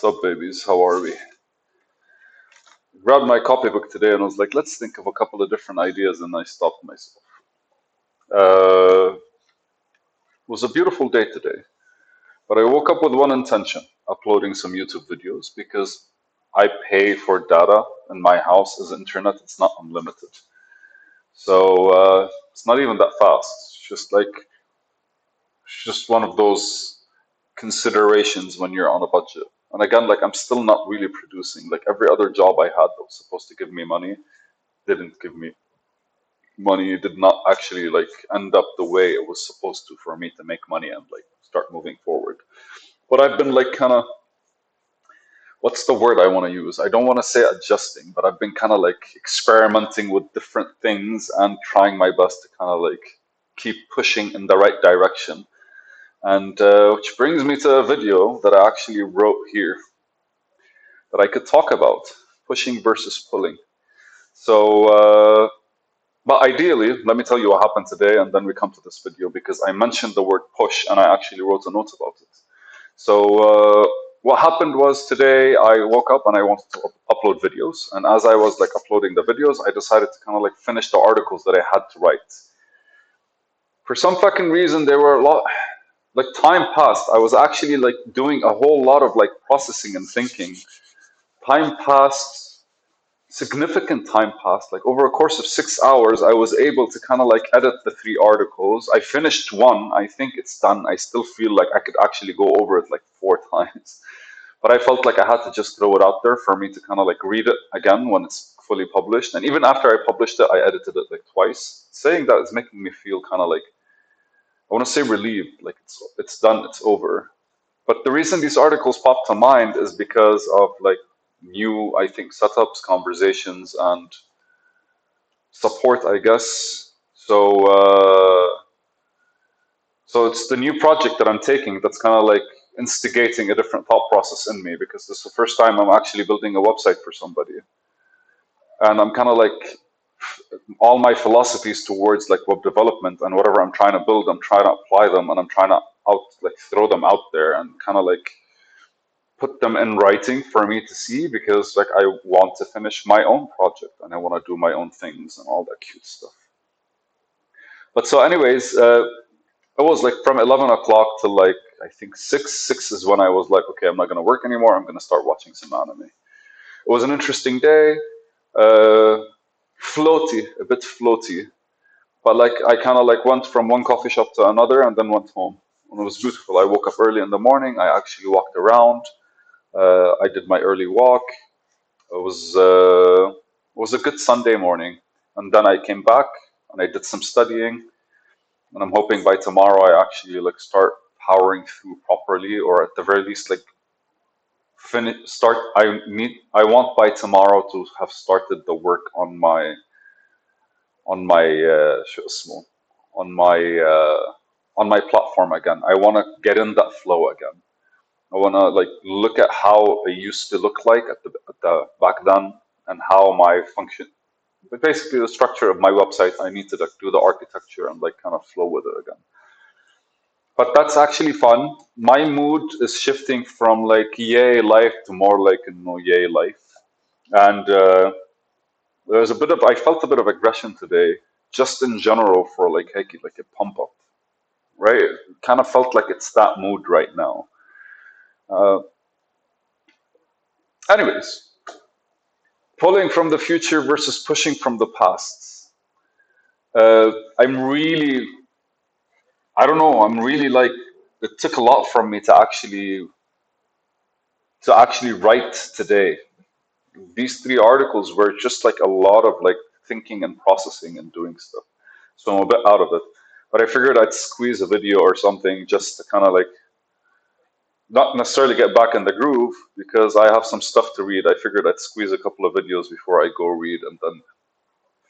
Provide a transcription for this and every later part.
What's up, babies? How are we? Grabbed my copybook today and was like, let's think of a couple of different ideas, and I stopped myself. It was a beautiful day today, but I woke up with one intention, uploading some YouTube videos because I pay for data in my house as internet. It's not unlimited. So it's not even that fast. It's just one of those considerations when you're on a budget. And again, like I'm still not really producing. Like every other job I had that was supposed to give me money didn't give me money, did not actually like end up the way it was supposed to for me to make money and like start moving forward. But I've been like kind of, what's the word I want to use? I don't want to say adjusting, but I've been kind of like experimenting with different things and trying my best to kind of like keep pushing in the right direction. And which brings me to a video that I actually wrote here that I could talk about pushing versus pulling. So, but ideally, let me tell you what happened today, and then we come to this video because I mentioned the word push and I actually wrote a note about it. So, what happened was today I woke up and I wanted to upload videos. And as I was like uploading the videos, I decided to kind of like finish the articles that I had to write. For some fucking reason, there were a lot, like time passed. I was actually like doing a whole lot of like processing and thinking. Time passed, significant time passed. Like over a course of 6 hours, I was able to kind of like edit the three articles. I finished one. I think it's done. I still feel like I could actually go over it like 4 times. But I felt like I had to just throw it out there for me to kind of like read it again when it's fully published. And even after I published it, I edited it like twice. Saying that is making me feel kind of like, I want to say relieved, like it's done, it's over. But the reason these articles pop to mind is because of like new, I think, setups, conversations, and support, I guess. So it's the new project that I'm taking that's kind of like instigating a different thought process in me because this is the first time I'm actually building a website for somebody, and I'm kind of like all my philosophies towards like web development and whatever I'm trying to build, I'm trying to apply them and I'm trying to throw them out there and kind of like put them in writing for me to see because like I want to finish my own project and I want to do my own things and all that cute stuff. But so, anyways, it was like from 11 o'clock to like I think 6. 6 is when I was like, okay, I'm not gonna work anymore. I'm gonna start watching some anime. It was an interesting day, uh, floaty, a bit floaty, but like I kind of like went from one coffee shop to another and then went home. And it was beautiful. I woke up early in the morning. I actually walked around. I did my early walk. It was a good Sunday morning, and then I came back and I did some studying, and I'm hoping by tomorrow I actually like start powering through properly, or at the very least like finish start. I want by tomorrow to have started the work on my شو اسمه on my platform again. I want to get in that flow again. I want to like look at how it used to look like at the back then and how my function, but basically the structure of my website. I need to like do the architecture and like kind of flow with it again. But that's actually fun. My mood is shifting from like yay life to more like no yay life. And there's a bit of I felt a bit of aggression today, just in general for like heck, like a pump up, right? It kind of felt like it's that mood right now. Uh, anyways, pulling from the future versus pushing from the past. Uh, I'm really, I don't know, I'm really like, it took a lot from me to actually write today. These three articles were just like a lot of like thinking and processing and doing stuff. So I'm a bit out of it. But I figured I'd squeeze a video or something just to kind of like not necessarily get back in the groove because I have some stuff to read. I figured I'd squeeze a couple of videos before I go read and then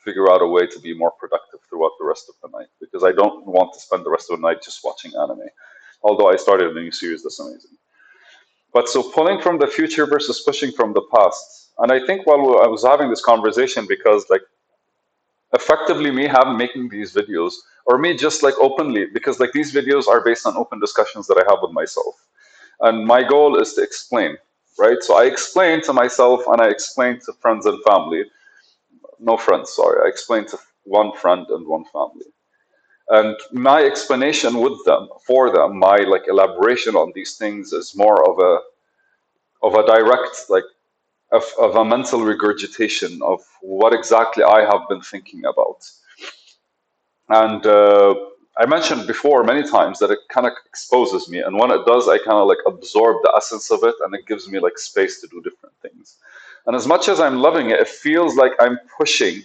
figure out a way to be more productive throughout the rest of the night because I don't want to spend the rest of the night just watching anime. Although I started a new series that's amazing. But so pulling from the future versus pushing from the past. And I think while I was having this conversation, because like effectively me having making these videos, or me just like openly, because like these videos are based on open discussions that I have with myself. And my goal is to explain. right? So I explain to myself and I explain to friends and family. No friends, sorry. I explain to one friend and one family. And my explanation with them, for them, my like elaboration on these things is more of a direct like of a mental regurgitation of what exactly I have been thinking about. And I mentioned before many times that it kind of exposes me, and when it does, I kind of like absorb the essence of it, and it gives me like space to do different things. And as much as I'm loving it, it feels like I'm pushing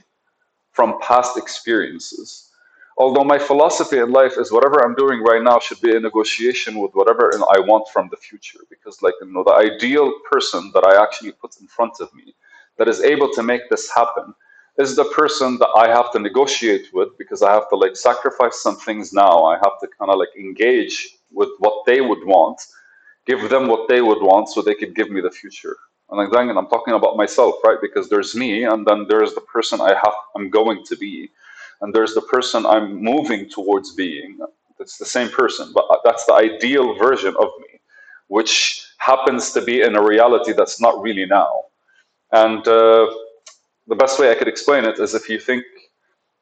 from past experiences. Although my philosophy in life is whatever I'm doing right now should be a negotiation with whatever I want from the future. Because, like, the ideal person that I actually put in front of me that is able to make this happen is the person that I have to negotiate with because I have to like sacrifice some things now. I have to kind of like engage with what they would want, give them what they would want so they could give me the future. And like then I'm talking about myself, right? Because there's me, and then there's the person I'm going to be, and there's the person I'm moving towards being. It's the same person, but that's the ideal version of me, which happens to be in a reality that's not really now. And the best way I could explain it is if you think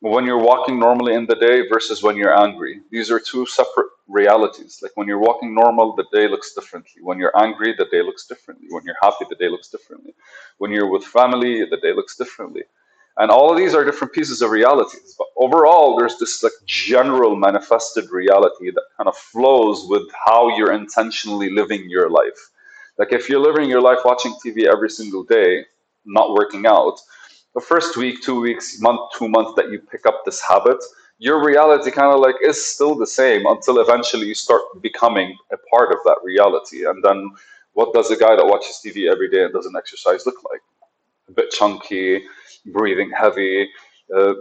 when you're walking normally in the day versus when you're angry. These are two separate realities. Like when you're walking normal, the day looks differently. When you're angry, the day looks differently. When you're happy, the day looks differently. When you're with family, the day looks differently. And all of these are different pieces of realities. But overall, there's this like general manifested reality that kind of flows with how you're intentionally living your life. Like if you're living your life watching TV every single day, not working out, the first week, 2 weeks, month, 2 months that you pick up this habit, your reality kind of like is still the same until eventually you start becoming a part of that reality. And then what does a guy that watches TV every day and doesn't exercise look like? A bit chunky, breathing heavy, uh,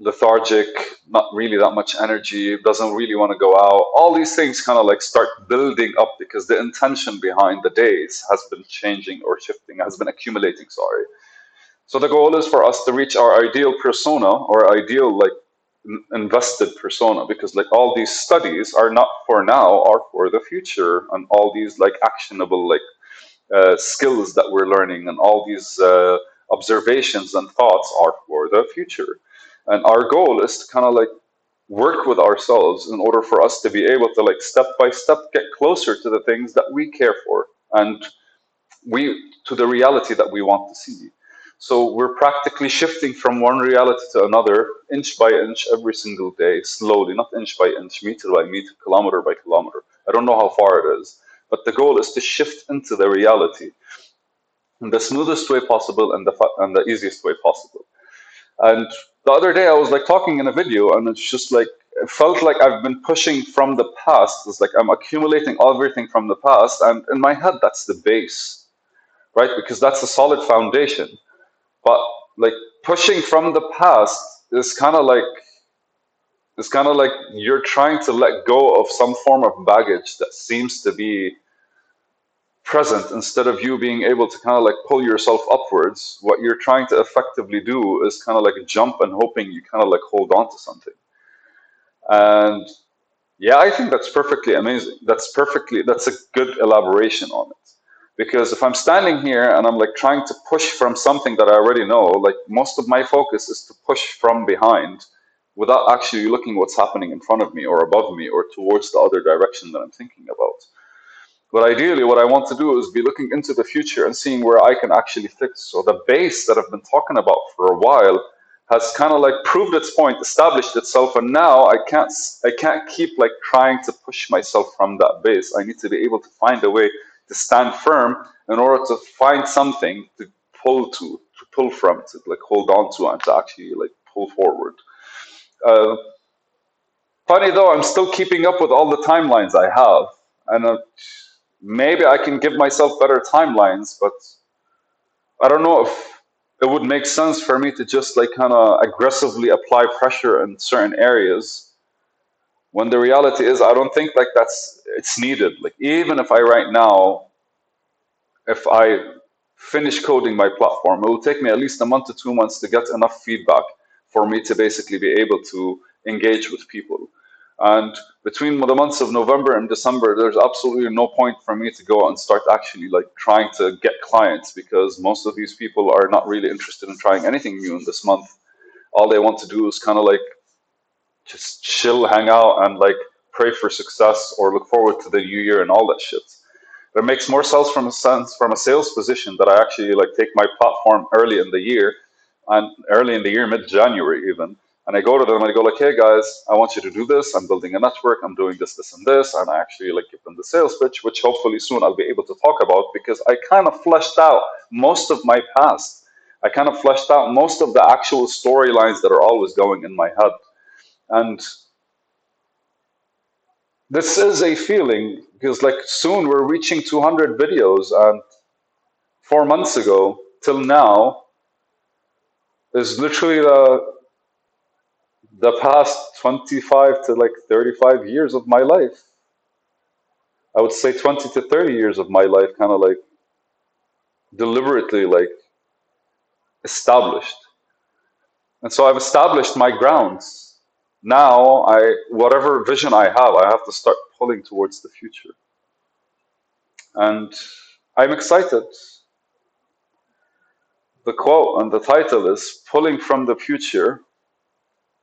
lethargic, not really that much energy, doesn't really want to go out. All these things kind of like start building up because the intention behind the days has been changing or shifting, has been accumulating, sorry. So the goal is for us to reach our ideal persona or ideal like invested persona because like all these studies are not for now, are for the future, and all these like actionable like skills that we're learning and all these observations and thoughts are for the future. And our goal is to kind of like work with ourselves in order for us to be able to like step by step get closer to the things that we care for and we to the reality that we want to see. So we're practically shifting from one reality to another, inch by inch, every single day, slowly, not inch by inch, meter by meter, kilometer by kilometer. I don't know how far it is, but the goal is to shift into the reality in the smoothest way possible and the easiest way possible. And the other day, I was like talking in a video, and it's just like it felt like I've been pushing from the past. It's like I'm accumulating everything from the past, and in my head, that's the base, right? Because that's a solid foundation. But like pushing from the past is kind of like you're trying to let go of some form of baggage that seems to be present instead of you being able to kind of like pull yourself upwards. What you're trying to effectively do is kind of like jump and hoping you kind of like hold on to something. And yeah, I think that's perfectly amazing. That's a good elaboration on it. Because if I'm standing here and I'm like trying to push from something that I already know, like most of my focus is to push from behind without actually looking what's happening in front of me or above me or towards the other direction that I'm thinking about. But ideally, what I want to do is be looking into the future and seeing where I can actually fix. So the base that I've been talking about for a while has kind of like proved its point, established itself, and now I can't keep like trying to push myself from that base. I need to be able to find a way to stand firm in order to find something to pull from, to like hold on to, and to actually like pull forward. Uh, Funny though, I'm still keeping up with all the timelines I have, and maybe I can give myself better timelines, but I don't know if it would make sense for me to just like kind of aggressively apply pressure in certain areas when the reality is I don't think like that's it's needed. Like even if I right now, if I finish coding my platform, it will take me at least a month to 2 months to get enough feedback for me to basically be able to engage with people. And between the months of November and December, there's absolutely no point for me to go out and start actually like trying to get clients, because most of these people are not really interested in trying anything new in this month. All they want to do is kind of like just chill, hang out, and like pray for success or look forward to the new year and all that shit. But it makes more sense from a sales position that I actually like take my platform early in the year, and early in the year, mid-January even. And I go to them and I go like, hey guys, I want you to do this. I'm building a network. I'm doing this, this, and this. And I actually like give them the sales pitch, which hopefully soon I'll be able to talk about, because I kind of fleshed out most of my past. I kind of fleshed out most of the actual storylines that are always going in my head. And this is a feeling because like soon we're reaching 200 videos, and 4 months ago till now is literally the past 25 to like 35 years of my life. I would say 20 to 30 years of my life, kind of like deliberately like established. And so I've established my grounds. Now whatever vision I have to start pulling towards the future. And I'm excited. The quote and the title is Pulling from the Future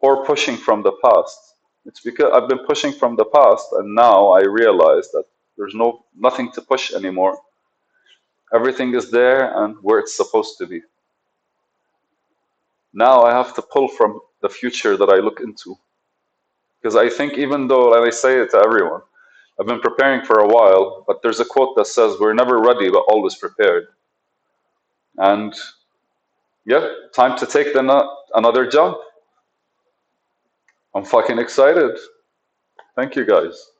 or Pushing from the Past. It's because I've been pushing from the past, and now I realize that there's nothing to push anymore. Everything is there and where it's supposed to be. Now I have to pull from the future that I look into. Because I think, even though, and I say it to everyone, I've been preparing for a while, but there's a quote that says, we're never ready, but always prepared. And yeah, time to take another jump. I'm fucking excited. Thank you guys.